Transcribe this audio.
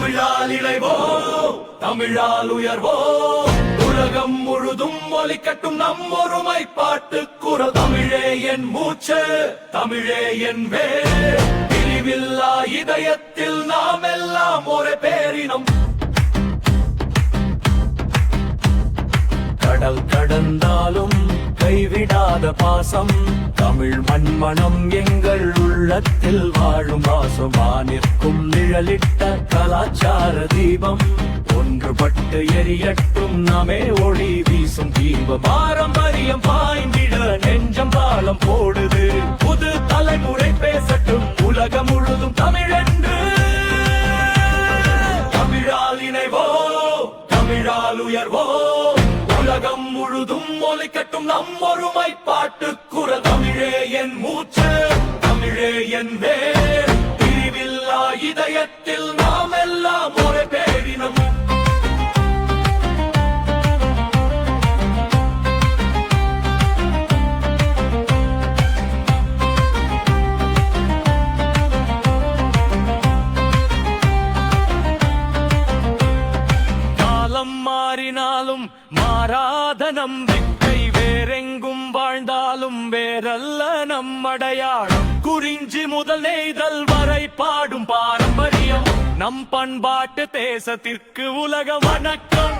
தமிழால் இணைவோம், தமிழால் உயர்வோம், உலகம் முழுதும் ஒலிக்கட்டும் நம் ஒருமைப்பாட்டு குரல். தமிழே என் மூச்சு, தமிழே என் வேர், பிரிவில்லா இதயத்தில் நாம் எல்லாம் ஒரே பேரினம். கடல் கடந்தாலும் கைவிடாத பாசம், தமிழ் மண்மணம் எங்கள் உள்ளத்தில் வாழும் வாசமா நிற்கும் நிழலிட்ட கலாச்சார தீபம். ஒன்றுபட்டு எரியட்டும் நாமே ஒளி வீசும் தீபம். பாரம்பரியம் பாய்ந்திட நெஞ்சம் பாலம் போடுது, புது தலைமுறை பேசட்டும் உலகம் முழுதும் தமிழென்று. தமிழால் இணைவோம், தமிழால் உயர்வோம், உலகம் முழுதும் ஒலிக்கட்டும் நம் ஒருமைப்பாட்டு குரல். தமிழே என் மூச்சு, தமிழே என் வேர், பிரிவில்லா இதயத்தில் நாம் எல்லாம் ஒரே பேரினம். காலம் மாறினாலும் மாறாத நம்பிக்கை, வேறெங்கும் வாழ்ந்தாலும் வேறல்ல நம் அடையாளம். குறிஞ்சி முதல் நெய்தல் வரை பாடும் பாரம்பரியம், நம் பண்பாட்டு தேசத்திற்கு உலக வணக்கம்.